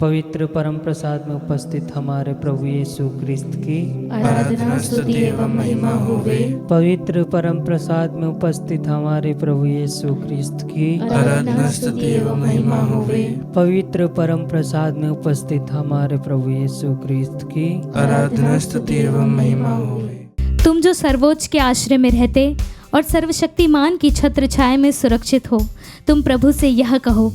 पवित्र परम प्रसाद में उपस्थित हमारे प्रभु यीशु क्रिस्त की आराधना स्तुति एवं महिमा होवे। पवित्र परम प्रसाद में उपस्थित हमारे प्रभु यीशु क्रिस्त की आराधना स्तुति एवं महिमा होवे। पवित्र परम प्रसाद में उपस्थित हमारे प्रभु यीशु क्रिस्त की आराधना स्तुति एवं महिमा होवे। तुम जो सर्वोच्च के आश्रय में रहते और सर्वशक्तिमान की छत्र छाया में सुरक्षित हो, तुम प्रभु से यह कहो।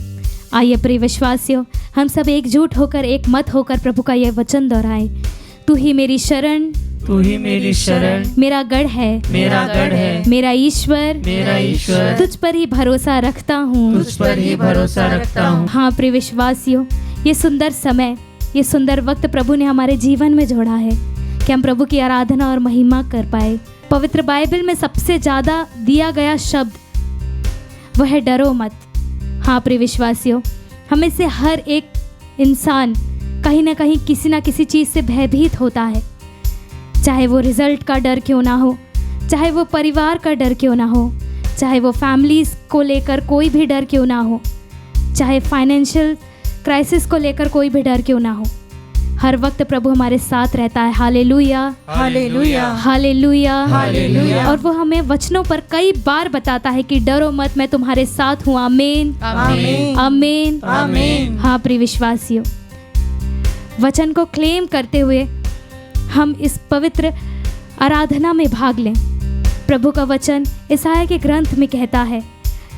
आइए प्रिय विश्वासियों, हम सब एकजुट होकर एक मत होकर प्रभु का यह वचन दोहराएं। तू ही मेरी शरण, तू ही मेरी शरण, मेरा गढ़ है, मेरा गढ़ है, मेरा ईश्वर, मेरा ईश्वर, तुझ पर ही भरोसा रखता हूँ, तुझ पर ही भरोसा रखता हूँ। हाँ प्रिय विश्वासियों, ये सुंदर समय, ये सुंदर वक्त प्रभु ने हमारे जीवन में जोड़ा है कि हम प्रभु की आराधना और महिमा कर पाए। पवित्र बाइबल में सबसे ज़्यादा दिया गया शब्द वह है डरो मत। हाँ प्रिय विश्वासियों, हमें से हर एक इंसान कहीं ना कहीं किसी ना किसी चीज़ से भयभीत होता है, चाहे वो रिजल्ट का डर क्यों ना हो, चाहे वो परिवार का डर क्यों ना हो, चाहे वो फैमिलीज़ को लेकर कोई भी डर क्यों ना हो, चाहे फाइनेंशियल क्राइसिस को लेकर कोई भी डर क्यों ना हो। हर वक्त प्रभु हमारे साथ रहता है। Hallelujah, hallelujah, hallelujah, hallelujah. और वो हमें वचनों पर कई बार बताता है कि डरो मत, मैं तुम्हारे साथ हूँ। आमीन, आमीन, आमीन, आमीन। हाँ प्रिय विश्वासियों, वचन को क्लेम करते हुए हम इस पवित्र आराधना में भाग लें। प्रभु का वचन यशायाह के ग्रंथ में कहता है,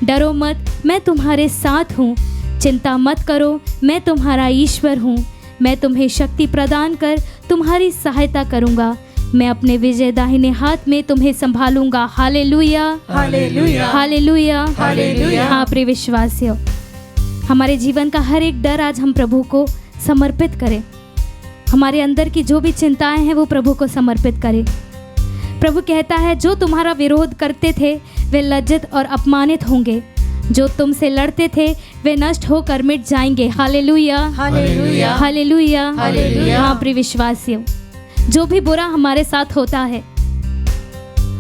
डरो मत, मैं तुम्हारे साथ हूँ, चिंता मत करो, मैं तुम्हारा ईश्वर हूँ, मैं तुम्हें शक्ति प्रदान कर तुम्हारी सहायता करूँगा, मैं अपने विजय दाहिने हाथ में तुम्हें संभालूंगा। Hallelujah, hallelujah, hallelujah, hallelujah. हाँ प्रिय विश्वासियों, हमारे जीवन का हर एक डर आज हम प्रभु को समर्पित करें। हमारे अंदर की जो भी चिंताएं हैं वो प्रभु को समर्पित करें। प्रभु कहता है, जो तुम्हारा विरोध करते थे वे लज्जित और अपमानित होंगे, जो तुमसे लड़ते थे वे नष्ट होकर मिट जाएंगे। Hallelujah, hallelujah, hallelujah, hallelujah. हाँ प्रिय विश्वासियों, जो भी बुरा हमारे साथ होता है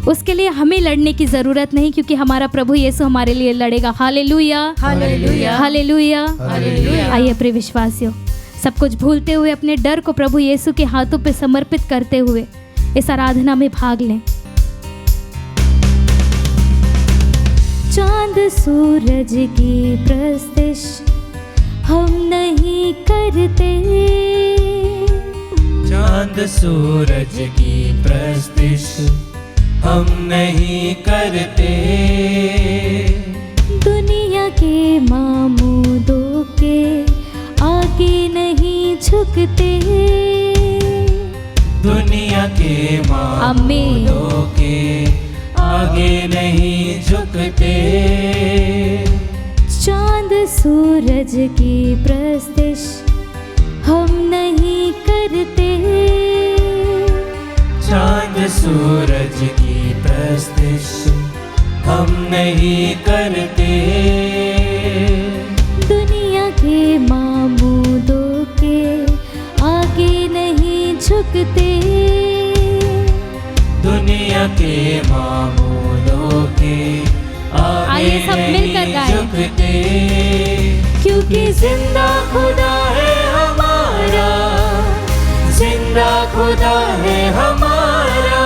उसके लिए हमें लड़ने की जरूरत नहीं, क्योंकि हमारा प्रभु यीशु हमारे लिए लड़ेगा। Hallelujah, hallelujah, hallelujah, hallelujah. आइए प्रिय विश्वासियों, सब कुछ भूलते हुए अपने डर को प्रभु यीशु के हाथों पे समर्पित करते हुए इस आराधना में भाग लें। चांद सूरज की प्रस्तिश हम नहीं करते, चांद सूरज की प्रस्तिश हम नहीं करते, दुनिया के मामूदों के आगे नहीं झुकते, दुनिया के मामूदों के आगे नहीं झुकते, चांद सूरज की प्रस्तिश हम नहीं करते, चांद सूरज की प्रस्तिश हम नहीं करते, दुनिया के मामूदों के आगे नहीं झुकते, दुनिया के मामूलों के आइए सब आगे मिलकर नहीं गाएं। झुकते, क्योंकि जिंदा खुदा है हमारा, जिंदा खुदा है हमारा,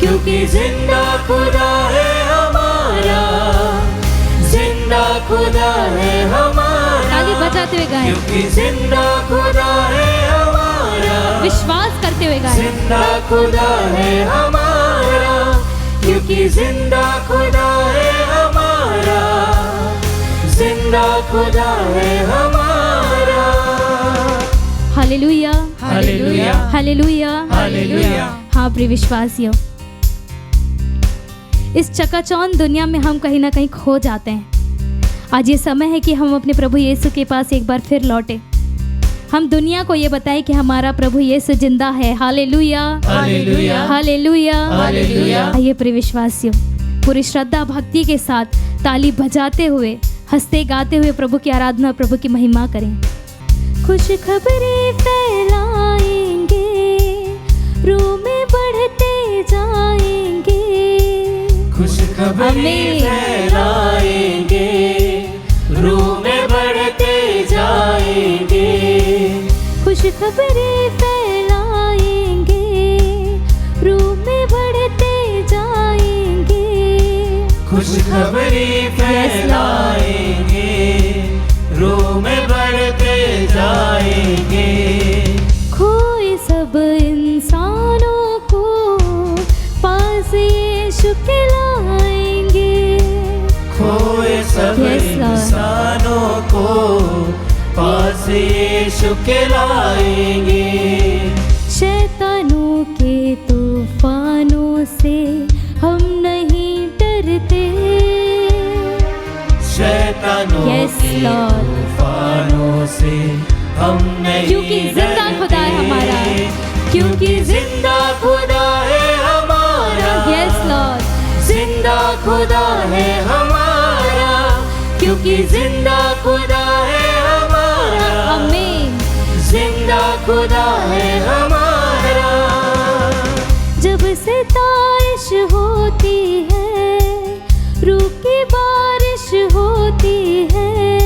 क्योंकि जिंदा खुदा है हमारा, जिंदा खुदा है हमारा, ताली बजाते हुए गाएं, क्योंकि जिंदा खुदा है हमारा, विश्वास करते हुए गाएं। जिंदा खुदा है हमारा, क्योंकि जिंदा खुदा है हमारा, जिंदा खुदा है हमारा। Hallelujah, hallelujah, hallelujah, hallelujah. हाँ प्रिय विश्वासियों, इस चकाचौंध दुनिया में हम कहीं ना कहीं खो जाते हैं। आज ये समय है कि हम अपने प्रभु यीशु के पास एक बार फिर लौटे। हम दुनिया को ये बताएं कि हमारा प्रभु यीशु जिंदा है। Hallelujah, hallelujah, hallelujah, hallelujah. आइए प्रिय विश्वासियों, पूरी श्रद्धा भक्ति के साथ ताली बजाते हुए, हंसते गाते हुए प्रभु की आराधना और प्रभु की महिमा करें। खुश खबरें फैलाएंगे, रूह में बढ़ते जाएंगे, खुश खबरें आमीन। फैलाएंगे, रूह में बढ़ते जाएंगे, खुशखबरी फैलाएंगे, रूह में बढ़ते जाएंगे। खुशखबरी फैलाएंगे, रूह में बढ़ते जाएंगे। खोए सब इंसानों को पास यीशु के लाएंगे। खोए सब Yes, Lord. इंसानों को पास यीशु के लाएंगे। शैतानों के तूफानों से हम नहीं डरते। शैतानों Yes, के Lord. तूफानों से हम नहीं क्योंकि जिंदा खुदा है हमारा, क्योंकि जिंदा खुदा है हमारा। यस लॉर्ड, जिंदा खुदा है हमारा, क्योंकि जिंदा खुदा है हमारा। आमीन। जिंदा खुदा है हमारा। जब से ताइश होती है, रूह की बारिश होती है।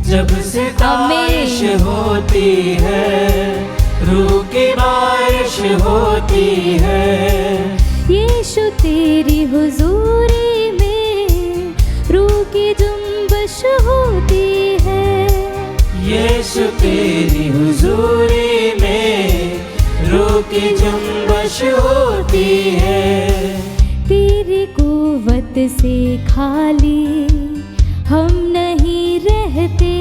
जब से ताइश होती है, रूह की बारिश होती है। यीशु तेरी हुजूरी में रूह की जुम्बश होती है। यीशु तेरी हुजूरी में रूह की जुम्बश होती है। तेरी कुव्वत से खाली हम नहीं रहते।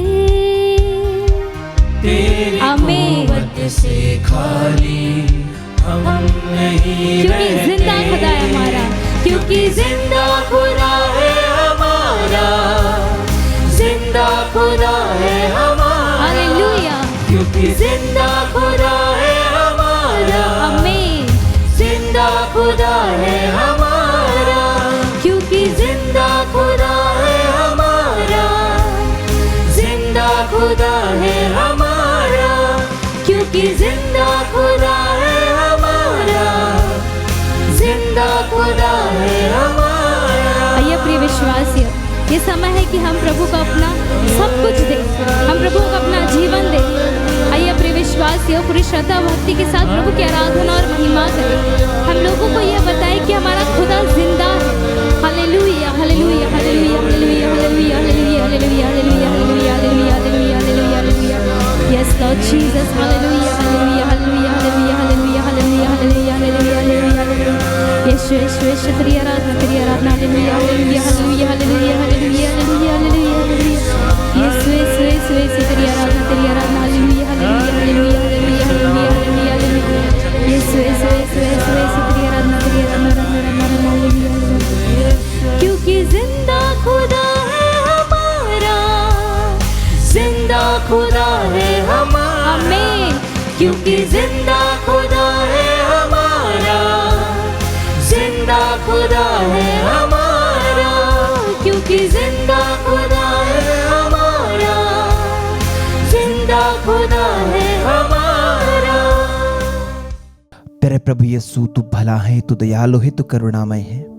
तेरी आमीन। कुव्वत से खाली हम नहीं क्योंकि रहते। जिंदा खुदा है हमारा, क्योंकि जिंदा खुदा है हमारा। जिंदा खुदा है हमारा। हालेलुया। क्योंकि जिंदा खुदा है हमारा। आमीन। जिंदा खुदा है हमारा। क्योंकि जिंदा खुदा है हमारा। जिंदा खुदा है हमारा। क्योंकि जिंदा खुदा है हमारा। जिंदा खुदा है हमारा। आइए प्रिय विश्वासियों, ये समय है कि हम प्रभु को अपना सब कुछ दें, हम प्रभु को अपना जीवन दें। आइए प्रिय विश्वासियों, पूरी श्रद्धा भक्ति के साथ प्रभु की आराधना और महिमा करें। हम लोगों को यह बताएं कि हमारा खुदा जिंदा है। Hallelujah hallelujah hallelujah hallelujah hallelujah hallelujah hallelujah hallelujah hallelujah hallelujah hallelujah hallelujah. Yes Lord Jesus, hallelujah hallelujah hallelujah hallelujah hallelujah hallelujah hallelujah hallelujah hallelujah. Yeshu Yeshu Yeshu तेरी आराधना hallelujah hallelujah hallelujah hallelujah hallelujah hallelujah hallelujah hallelujah. Yeshu Yeshu Yeshu Yeshu तेरी आराधना hallelujah hallelujah hallelujah hallelujah hallelujah hallelujah hallelujah. Yeshu Yeshu Yeshu Yeshu Yeshu तेरी आराधना hallelujah. क्योंकि जिंदा खुदा है हमारा। जिंदा खुदा है हमारा। आमीन। क्योंकि जिंदा खुदा है हमारा। जिंदा खुदा है हमारा। क्योंकि जिंदा खुदा है हमारा। जिंदा खुदा है हमारा। प्यारे प्रभु यीशु, तू भला है, तू दयालु है, तू करुणामय है,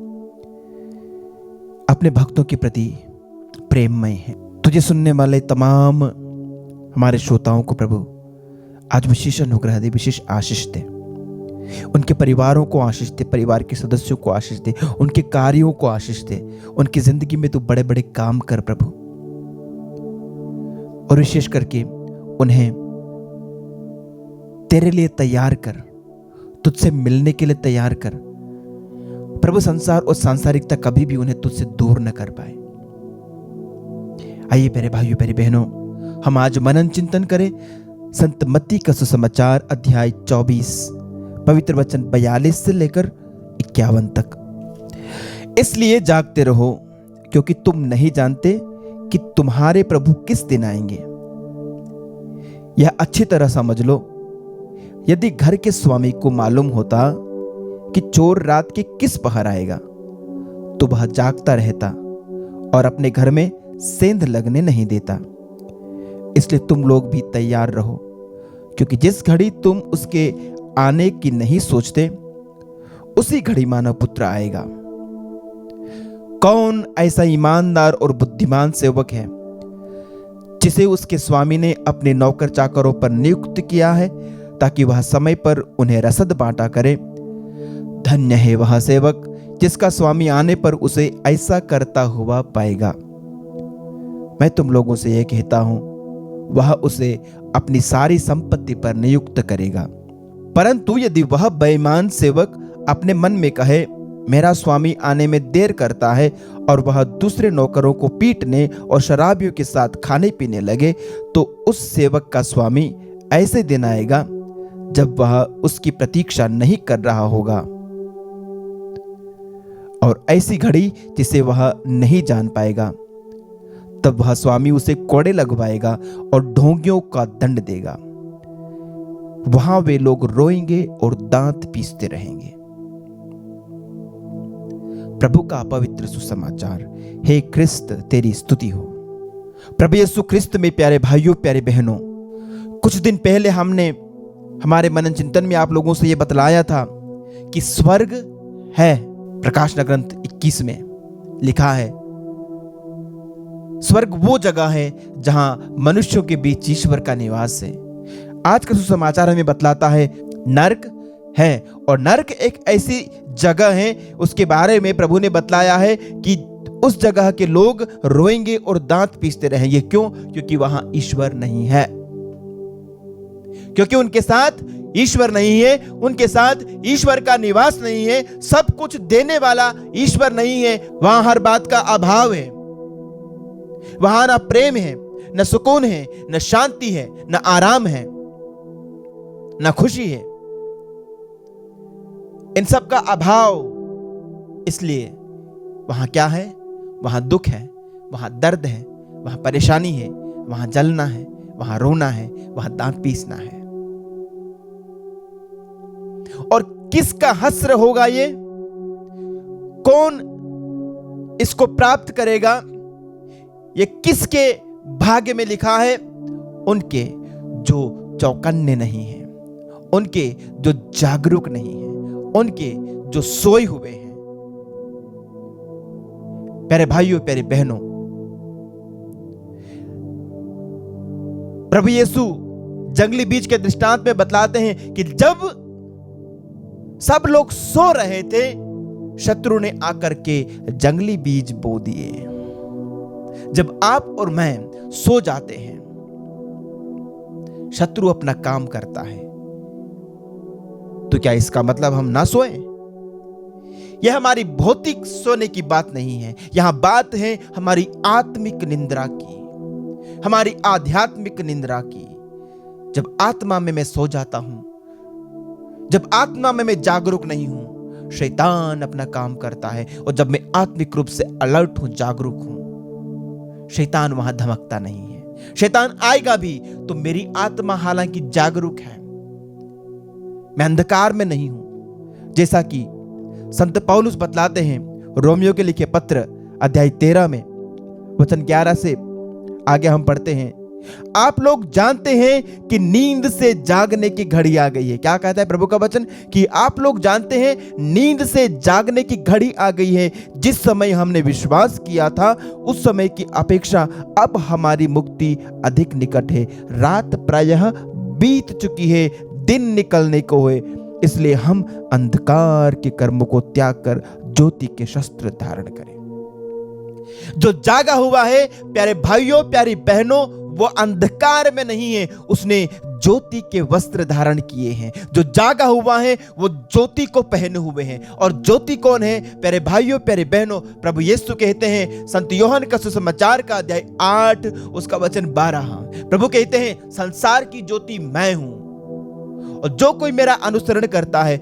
अपने भक्तों के प्रति प्रेममय है। तुझे सुनने वाले तमाम हमारे श्रोताओं को प्रभु आज विशेष अनुग्रह दे, विशेष आशीष दे। उनके परिवारों को आशीष दे, परिवार के सदस्यों को आशीष दे, उनके कार्यों को आशीष दे। उनकी जिंदगी में तू बड़े बड़े काम कर प्रभु, और विशेष करके उन्हें तेरे लिए तैयार कर, तुझसे मिलने के लिए तैयार कर प्रभु। संसार और सांसारिकता कभी भी उन्हें तुझसे दूर न कर पाए। आइए मेरे भाइयों मेरी बहनों, हम आज मनन चिंतन करें संत मत्ती का सुसमाचार अध्याय 24 पवित्र वचन 42 से लेकर 51 तक। इसलिए जागते रहो, क्योंकि तुम नहीं जानते कि तुम्हारे प्रभु किस दिन आएंगे। यह अच्छी तरह समझ लो, यदि घर के स्वामी को मालूम होता कि चोर रात के किस पहर आएगा, तो वह जागता रहता और अपने घर में सेंध लगने नहीं देता। इसलिए तुम लोग भी तैयार रहो, क्योंकि जिस घड़ी तुम उसके आने की नहीं सोचते, उसी घड़ी मानव पुत्र आएगा। कौन ऐसा ईमानदार और बुद्धिमान सेवक है जिसे उसके स्वामी ने अपने नौकर चाकरों पर नियुक्त किया है, ताकि वह समय पर उन्हें रसद बांटा करे। धन्य है वह सेवक जिसका स्वामी आने पर उसे ऐसा करता हुआ पाएगा। मैं तुम लोगों से यह कहता हूं, वह उसे अपनी सारी संपत्ति पर नियुक्त करेगा। परंतु यदि वह बेईमान सेवक अपने मन में कहे, मेरा स्वामी आने में देर करता है, और वह दूसरे नौकरों को पीटने और शराबियों के साथ खाने पीने लगे, तो उस सेवक का स्वामी ऐसे दिन आएगा जब वह उसकी प्रतीक्षा नहीं कर रहा होगा, और ऐसी घड़ी जिसे वह नहीं जान पाएगा। तब वह स्वामी उसे कोड़े लगवाएगा और ढोंगियों का दंड देगा। वहां वे लोग रोएंगे और दांत पीसते रहेंगे। प्रभु का पवित्र सुसमाचार। हे क्रिस्त, तेरी स्तुति हो। प्रभु यीशु क्रिस्त में प्यारे भाइयों, प्यारे बहनों, कुछ दिन पहले हमने हमारे मनन चिंतन में आप लोगों से यह बतलाया था कि स्वर्ग है। प्रकाशना ग्रंथ 21 में लिखा है, स्वर्ग वो जगह है जहां मनुष्यों के बीच ईश्वर का निवास है। आज का सुसमाचार हमें बतलाता है नरक है, और नरक एक ऐसी जगह है, उसके बारे में प्रभु ने बतलाया है कि उस जगह के लोग रोएंगे और दांत पीसते रहेंगे। क्यों? क्योंकि वहां ईश्वर नहीं है, क्योंकि उनके साथ ईश्वर नहीं है, उनके साथ ईश्वर का निवास नहीं है। सब कुछ देने वाला ईश्वर नहीं है, वहां हर बात का अभाव है। वहां ना प्रेम है, न सुकून है, न शांति है, न आराम है, न खुशी है। इन सब का अभाव। इसलिए वहां क्या है? वहां दुख है, वहां दर्द है, वहां परेशानी है, वहां जलना है, वहां रोना है, वहां दांत पीसना है। और किसका हस्र होगा ये? कौन इसको प्राप्त करेगा? ये किसके भाग्य में लिखा है? उनके जो चौकन्ने नहीं हैं, उनके जो जागरूक नहीं हैं, उनके जो सोए हुए हैं। प्यारे भाइयों, प्यारे बहनों, प्रभु यीशु जंगली बीज के दृष्टांत में बतलाते हैं कि जब सब लोग सो रहे थे, शत्रु ने आकर के जंगली बीज बो दिए। जब आप और मैं सो जाते हैं, शत्रु अपना काम करता है, तो क्या इसका मतलब हम ना सोएं? यह हमारी भौतिक सोने की बात नहीं है। यहां बात है हमारी आत्मिक निंद्रा की, हमारी आध्यात्मिक निंद्रा की। जब आत्मा में मैं सो जाता हूं, जब आत्मा में मैं जागरूक नहीं हूं, शैतान अपना काम करता है। और जब मैं आत्मिक रूप से अलर्ट हूं, जागरूक हूं, शैतान वहां धमकता नहीं है। शैतान आएगा भी तो मेरी आत्मा हालांकि जागरूक है, मैं अंधकार में नहीं हूं। जैसा कि संत पौलुस बतलाते हैं रोमियो के लिखे पत्र अध्याय 13 में वचन 11 से आगे हम पढ़ते हैं, आप लोग जानते हैं कि नींद से जागने की घड़ी आ गई है। क्या कहता है प्रभु का वचन? कि आप लोग जानते हैं नींद से जागने की घड़ी आ गई है। जिस समय हमने विश्वास किया था, उस समय की अपेक्षा अब हमारी मुक्ति अधिक निकट है। रात प्रायः बीत चुकी है, दिन निकलने को है। इसलिए हम अंधकार के कर्मों को त्याग कर ज्योति के शस्त्र धारण करें। जो जागा हुआ है प्यारे भाइयों, प्यारी बहनों, वो अंधकार में नहीं है, उसने ज्योति के वस्त्र धारण किए हैं। जो जागा हुआ है वो ज्योति को पहने हुए हैं। और ज्योति कौन है प्यारे भाइयों, प्यारे बहनों? प्रभु यीशु कहते हैं संत यूहन्ना का सुसमाचार का अध्याय 8 उसका वचन 12, प्रभु कहते हैं संसार की ज्योति मैं हूं, और जो कोई मेरा अनुसरण करता है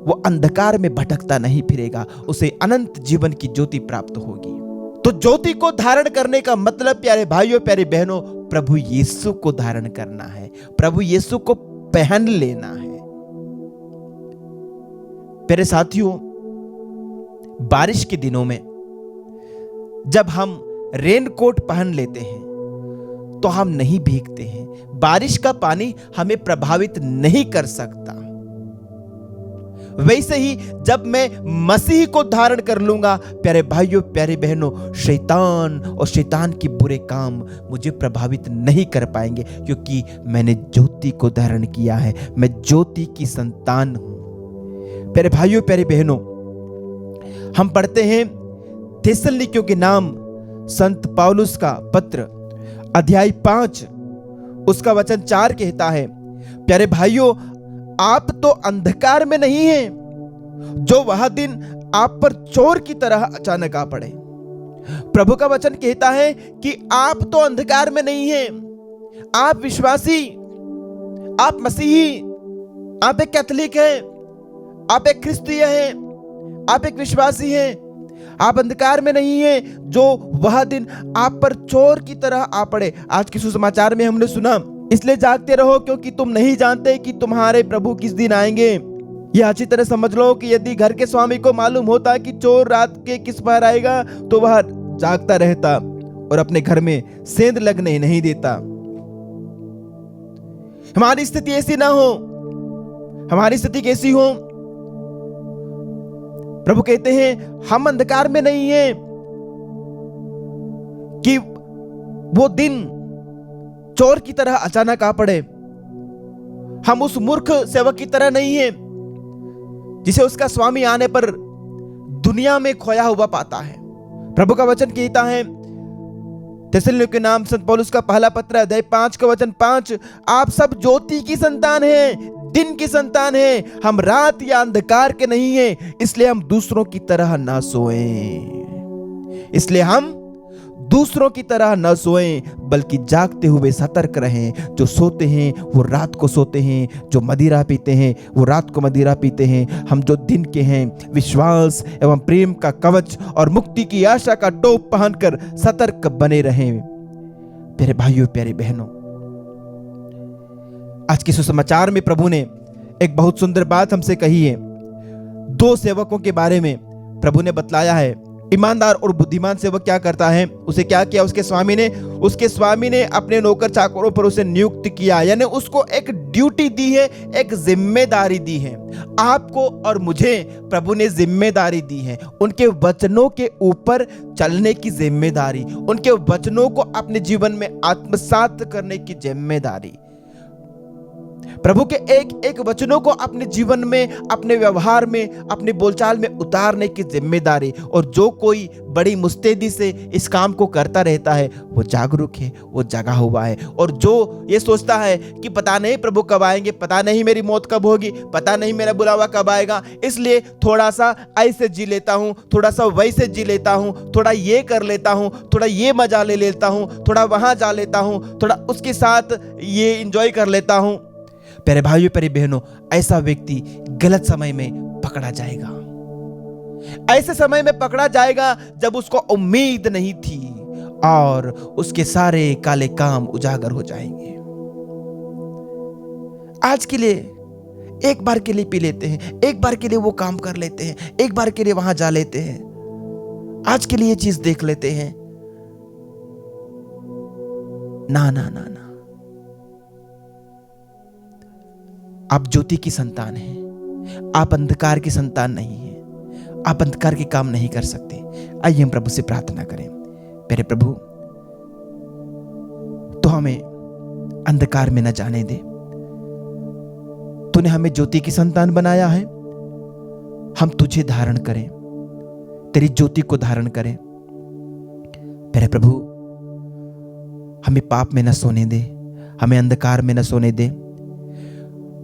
वो अंधकार में भटकता नहीं फिरेगा, उसे अनंत जीवन की ज्योति प्राप्त होगी। तो ज्योति को धारण करने का मतलब प्यारे भाइयों, प्यारे बहनों, प्रभु यीशु को धारण करना है, प्रभु यीशु को पहन लेना है। प्यारे साथियों, बारिश के दिनों में जब हम रेनकोट पहन लेते हैं तो हम नहीं भीगते हैं। बारिश का पानी हमें प्रभावित नहीं कर सकता। वैसे ही जब मैं मसीह को धारण कर लूंगा, प्यारे भाइयों प्यारे बहनों, शैतान और शैतान के बुरे काम मुझे प्रभावित नहीं कर पाएंगे, क्योंकि मैंने ज्योति को धारण किया है। मैं ज्योति की संतान हूं। प्यारे भाइयों प्यारे बहनों, हम पढ़ते हैं थिस्सलुनीकियों के नाम संत पौलुस का पत्र अध्याय 5 उसका वचन 4 कहता है, प्यारे भाइयों आप तो अंधकार में नहीं हैं, जो वह दिन आप पर चोर की तरह अचानक आ पड़े। प्रभु का वचन कहता है कि आप तो अंधकार में नहीं हैं, आप विश्वासी, आप मसीही, आप एक कैथोलिक हैं, आप एक क्रिस्तीय हैं, आप एक विश्वासी हैं, आप अंधकार में नहीं हैं, जो वह दिन आप पर चोर की तरह आ पड़े। आज के सुसमाचार में हमने सुना, इसलिए जागते रहो क्योंकि तुम नहीं जानते कि तुम्हारे प्रभु किस दिन आएंगे। यह अच्छी तरह समझ लो कि यदि घर के स्वामी को मालूम होता कि चोर रात के किस पहर आएगा, तो वह जागता रहता और अपने घर में सेंध लगने नहीं देता। हमारी स्थिति ऐसी ना हो। हमारी स्थिति कैसी हो? प्रभु कहते हैं हम अंधकार में नहीं हैं कि वो दिन चोर की तरह अचानक आ पड़े। हम उस मूर्ख सेवक की तरह नहीं हैं जिसे उसका स्वामी आने पर दुनिया में खोया हुआ पाता है। प्रभु का वचन कहता है थिस्सलुनीकियों के नाम संत पौलुस का पहला पत्र अध्याय 5 का वचन 5, आप सब ज्योति की संतान हैं, दिन की संतान हैं, हम रात या अंधकार के नहीं हैं, इसलिए हम दूसरों की तरह ना सोएं। इसलिए हम दूसरों की तरह न सोएं, बल्कि जागते हुए सतर्क रहें। जो सोते हैं वो रात को सोते हैं, जो मदिरा पीते हैं वो रात को मदिरा पीते हैं। हम जो दिन के हैं, विश्वास एवं प्रेम का कवच और मुक्ति की आशा का टोप पहनकर सतर्क बने रहें। प्यारे भाइयों प्यारे बहनों, आज के सुसमाचार में प्रभु ने एक बहुत सुंदर बात हमसे कही है। 2 सेवकों के बारे में प्रभु ने बतलाया है। ईमानदार और बुद्धिमान सेवक क्या करता है? उसे क्या किया उसके स्वामी ने अपने नौकर चाकरों पर उसे नियुक्त किया, यानी उसको एक ड्यूटी दी है, एक जिम्मेदारी दी है। आपको और मुझे प्रभु ने जिम्मेदारी दी है, उनके वचनों के ऊपर चलने की जिम्मेदारी, उनके वचनों को अपने जीवन में आत्मसात करने की जिम्मेदारी, प्रभु के एक एक वचनों को अपने जीवन में, अपने व्यवहार में, अपने बोलचाल में उतारने की जिम्मेदारी। और जो कोई बड़ी मुस्तैदी से इस काम को करता रहता है वो जागरूक है, वो जगा हुआ है। और जो ये सोचता है कि पता नहीं प्रभु कब आएंगे, पता नहीं मेरी मौत कब होगी, पता नहीं मेरा बुलावा कब आएगा, इसलिए थोड़ा सा ऐसे जी लेता हूँ, थोड़ा सा वैसे जी लेता हूँ, थोड़ा ये कर लेता हूँ, थोड़ा ये मजा ले लेता हूँ, थोड़ा वहां जा लेता हूँ, थोड़ा उसके साथ ये एंजॉय कर लेता हूँ। प्यारे भाइयों प्यारी बहनों, ऐसा व्यक्ति गलत समय में पकड़ा जाएगा। ऐसे समय में पकड़ा जाएगा जब उसको उम्मीद नहीं थी और उसके सारे काले काम उजागर हो जाएंगे। आज के लिए एक बार के लिए पी लेते हैं, एक बार के लिए वो काम कर लेते हैं, एक बार के लिए वहां जा लेते हैं, आज के लिए ये चीज देख लेते हैं। ना ना ना ना, आप ज्योति की संतान हैं, आप अंधकार की संतान नहीं हैं, आप अंधकार के काम नहीं कर सकते। आइए हम प्रभु से प्रार्थना करें। मेरे प्रभु, तो हमें अंधकार में न जाने दे। तूने हमें ज्योति की संतान बनाया है, हम तुझे धारण करें, तेरी ज्योति को धारण करें। मेरे प्रभु, हमें पाप में न सोने दे, हमें अंधकार में न सोने दे।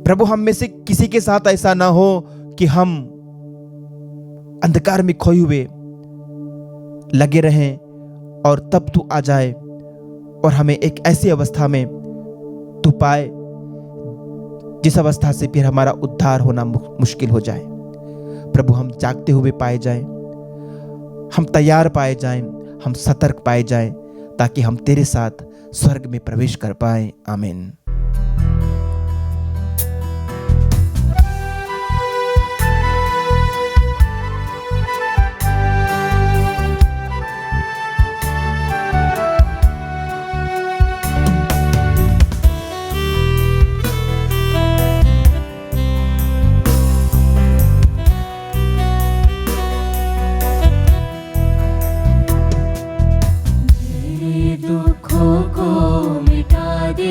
प्रभु, हम में से किसी के साथ ऐसा ना हो कि हम अंधकार में खोए हुए लगे रहें और तब तू आ जाए और हमें एक ऐसी अवस्था में तू पाए जिस अवस्था से फिर हमारा उद्धार होना मुश्किल हो जाए। प्रभु, हम जागते हुए पाए जाएं, हम तैयार पाए जाएं, हम सतर्क पाए जाएं, ताकि हम तेरे साथ स्वर्ग में प्रवेश कर पाए। आमीन।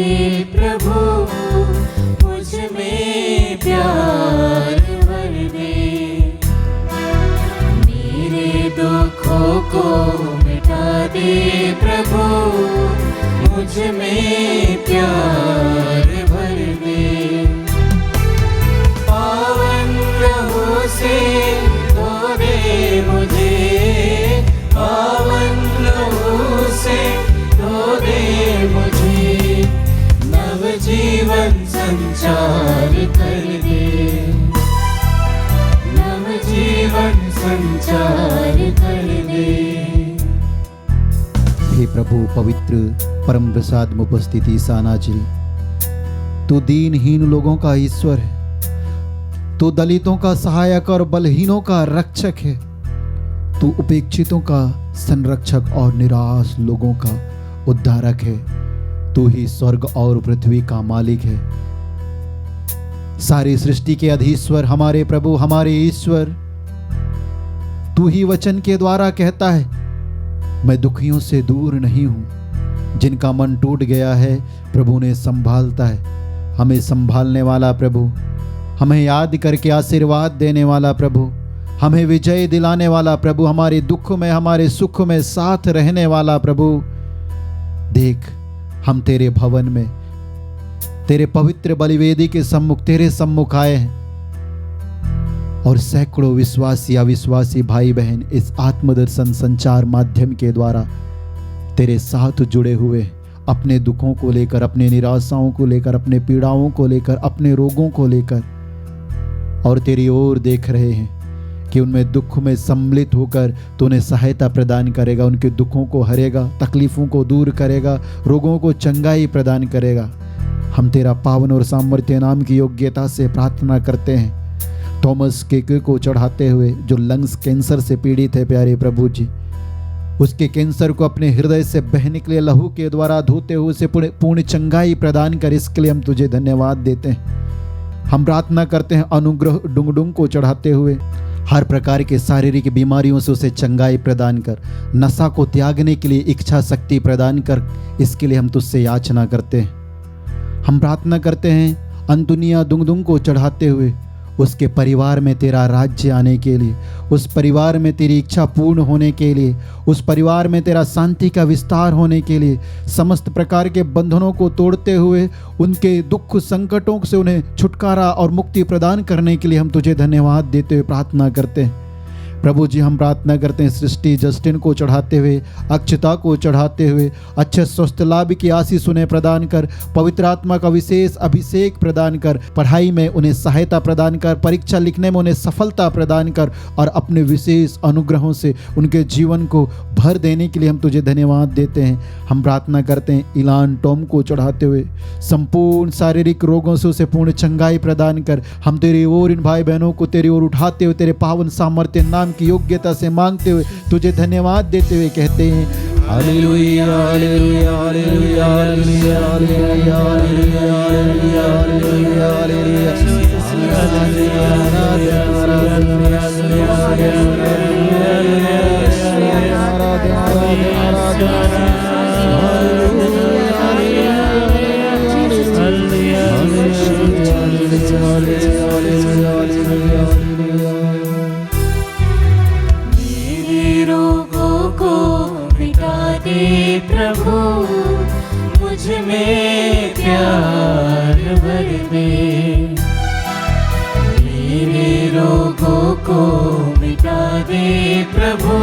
दे प्रभु, मुझ में प्यार भर दे। मेरे दुखों को मिटा दे प्रभु, मुझ में प्यार भर दे। पावन लहू से धो दे मुझे, पावन लहू से धो दे मुझे, नव जीवन संचार कर दे, नव जीवन संचार कर दे। हे प्रभु पवित्र परम प्रसाद में उपस्थित ईसाना जी, तू दीनहीन लोगों का ईश्वर है, तू दलितों का सहायक और बलहीनों का रक्षक है, तू उपेक्षितों का संरक्षक और निराश लोगों का उद्धारक है। तू ही स्वर्ग और पृथ्वी का मालिक है, सारी सृष्टि के अधीश्वर हमारे प्रभु हमारे ईश्वर। तू ही वचन के द्वारा कहता है, मैं दुखियों से दूर नहीं हूं। जिनका मन टूट गया है प्रभु ने संभालता है। हमें संभालने वाला प्रभु, हमें याद करके आशीर्वाद देने वाला प्रभु, हमें विजय दिलाने वाला प्रभु, हमारे दुख में हमारे सुख में साथ रहने वाला प्रभु। देख, हम तेरे भवन में तेरे पवित्र बलिवेदी के सम्मुख तेरे सम्मुख आए हैं, और सैकड़ों विश्वासी अविश्वासी भाई बहन इस आत्मदर्शन संचार माध्यम के द्वारा तेरे साथ जुड़े हुए, अपने दुखों को लेकर, अपने निराशाओं को लेकर, अपने पीड़ाओं को लेकर, अपने रोगों को लेकर, और तेरी ओर देख रहे हैं कि उनमें दुख में सम्मिलित होकर तू उन्हें सहायता प्रदान करेगा, उनके दुखों को हरेगा, तकलीफों को दूर करेगा, रोगों को चंगाई प्रदान करेगा। हम तेरा पावन और सामर्थ्य नाम की योग्यता से प्रार्थना करते हैं। थॉमस केके को चढ़ाते हुए जो लंग्स कैंसर से पीड़ित है प्यारे प्रभु जी, उसके कैंसर को अपने हृदय से बह निकले लहू के द्वारा धोते हुए उसे पूर्ण चंगाई प्रदान कर, इसके लिए हम तुझे धन्यवाद देते हैं। हम प्रार्थना करते हैं अनुग्रह डुंगडुंग को चढ़ाते हुए हर प्रकार के शारीरिक बीमारियों से उसे चंगाई प्रदान कर, नशा को त्यागने के लिए इच्छा शक्ति प्रदान कर, इसके लिए हम तुझसे याचना करते हैं। हम प्रार्थना करते हैं अंतुनिया दुंगदुंग को चढ़ाते हुए उसके परिवार में तेरा राज्य आने के लिए, उस परिवार में तेरी इच्छा पूर्ण होने के लिए, उस परिवार में तेरा शांति का विस्तार होने के लिए, समस्त प्रकार के बंधनों को तोड़ते हुए उनके दुख संकटों से उन्हें छुटकारा और मुक्ति प्रदान करने के लिए हम तुझे धन्यवाद देते हुए प्रार्थना करते हैं। प्रभु जी, हम प्रार्थना करते हैं सृष्टि जस्टिन को चढ़ाते हुए, अक्षता को चढ़ाते हुए अच्छे स्वस्थ लाभ की आशीष उन्हें प्रदान कर, पवित्र आत्मा का विशेष अभिषेक प्रदान कर, पढ़ाई में उन्हें सहायता प्रदान कर, परीक्षा लिखने में उन्हें सफलता प्रदान कर, और अपने विशेष अनुग्रहों से उनके जीवन को भर देने के लिए हम तुझे धन्यवाद देते हैं। हम प्रार्थना करते हैं इलान टॉम को चढ़ाते हुए संपूर्ण शारीरिक रोगों से उसे पूर्ण चंगाई प्रदान कर। हम तेरी ओर इन भाई बहनों को तेरी ओर उठाते हुए तेरे पावन सामर्थ्य नाम की योग्यता से मांगते हुए तुझे धन्यवाद देते हुए कहते हैं hallelujah hallelujah hallelujah hallelujah hallelujah hallelujah hallelujah प्रभु मुझ में प्यार भर दे, मेरे रोगों को मिटा दे प्रभु,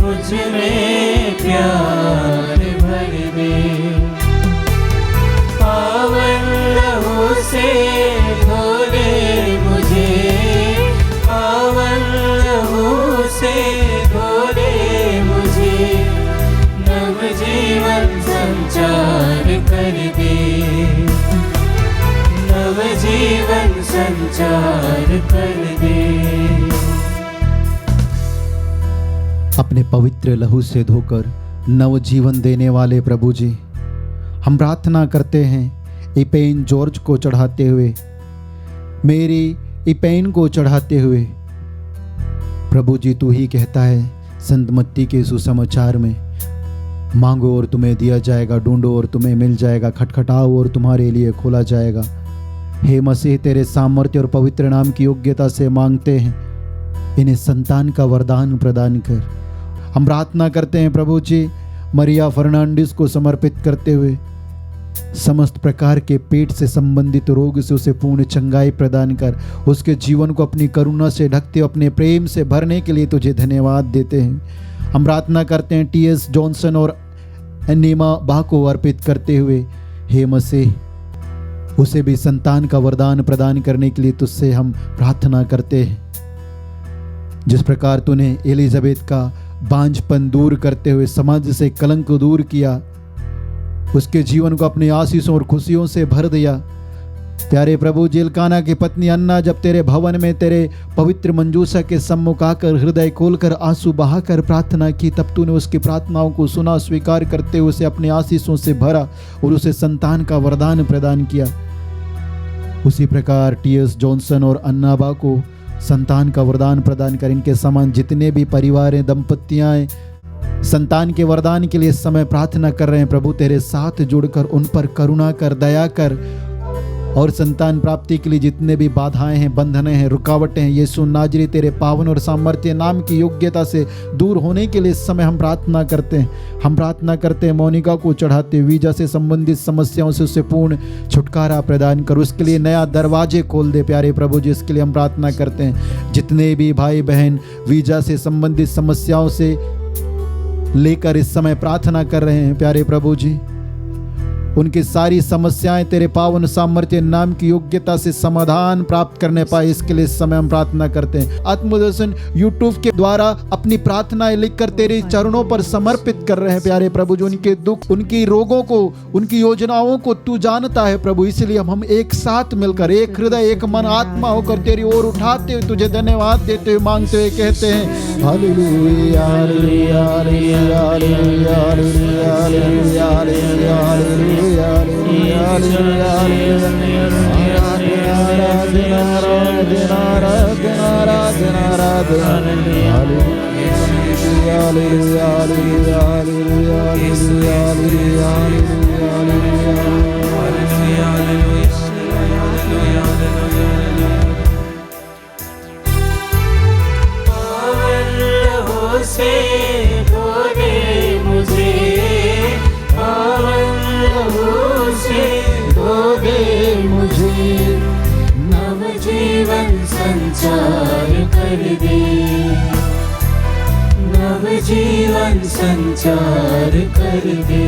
मुझ में प्यार भर दे। पावन लहू से धो दे मुझे, पावन लहू से धो दे मुझे, नव जीवन संचार कर दे, नव जीवन संचार कर दे। अपने पवित्र लहू से धोकर नव जीवन देने वाले प्रभु जी, हम प्रार्थना करते हैं इपेन जॉर्ज को चढ़ाते हुए, मेरी इपेन को चढ़ाते हुए। प्रभु जी, तू ही कहता है संत मत्ती के सुसमाचार में, मांगो और तुम्हें दिया जाएगा, ढूंढो और तुम्हें मिल जाएगा, खटखटाओ और तुम्हारे लिए खोला जाएगा। हे मसीह, तेरे सामर्थ्य और पवित्र नाम की योग्यता से मांगते हैं, इन्हें संतान का वरदान प्रदान कर। हम प्रार्थना करते हैं प्रभु जी, मरिया फर्नांडिस को समर्पित करते हुए समस्त प्रकार के पेट से संबंधित रोग से उसे पूर्ण चंगाई प्रदान कर। उसके जीवन को अपनी करुणा से ढकते, अपने प्रेम से भरने के लिए तुझे धन्यवाद देते हैं। हम प्रार्थना करते हैं टीएस जॉनसन और एनीमा बा को अर्पित करते हुए, हे मसीह, उसे भी संतान का वरदान प्रदान करने के लिए तुझसे हम प्रार्थना करते हैं। जिस प्रकार तूने एलिजाबेथ का बांझपन दूर करते हुए समाज से कलंक दूर किया, उसके जीवन को अपनी आशीषों और खुशियों से भर दिया। प्यारे प्रभु, जिल्काना की पत्नी अन्ना जब तेरे भवन में तेरे पवित्र मंजूषा के सम्मुख आकर हृदय खोलकर आंसू बहाकर प्रार्थना की, तब तूने उसकी प्रार्थनाओं को सुना, स्वीकार करते हुए उसे अपनी आशीषों से भरा और उसे संतान का वरदान प्रदान किया। उसी प्रकार टीएस जॉनसन और अन्ना बा को संतान का वरदान प्रदान कर। इनके समान जितने भी परिवार हैं, दंपत्तियां हैं, संतान के वरदान के लिए इस समय प्रार्थना कर रहे हैं, प्रभु तेरे साथ जुड़कर उन पर करुणा कर, दया कर, और संतान प्राप्ति के लिए जितने भी बाधाएं हैं, बंधनें हैं, रुकावटें हैं, यीशु नाजरी तेरे पावन और सामर्थ्य नाम की योग्यता से दूर होने के लिए इस समय हम प्रार्थना करते हैं। हम प्रार्थना करते हैं मोनिका को चढ़ाते, वीजा से संबंधित समस्याओं से उसे पूर्ण छुटकारा प्रदान कर, उसके लिए नया दरवाजे खोल दे। प्यारे प्रभु जी, इसके लिए हम प्रार्थना करते हैं। जितने भी भाई बहन वीजा से संबंधित समस्याओं से लेकर इस समय प्रार्थना कर रहे हैं, प्यारे प्रभु जी, उनकी सारी समस्याएं तेरे पावन सामर्थ्य नाम की योग्यता से समाधान प्राप्त करने पाए, इसके लिए इस समय हम प्रार्थना करते हैं। आत्मदर्शन यूट्यूब के द्वारा अपनी प्रार्थनाएं लिखकर तेरे चरणों पर समर्पित कर रहे हैं प्यारे प्रभु, जो उनके दुख, उनकी रोगों को, उनकी योजनाओं को तू जानता है प्रभु। इसलिए हम एक साथ मिलकर, एक हृदय, एक मन, आत्मा होकर तेरी ओर उठाते हुए तुझे धन्यवाद देते हुए मांगते हुए कहते हैं, hallelujah hallelujah hallelujah hallelujah hallelujah hallelujah hallelujah. संचार कर दे, नव जीवन संचार कर दे।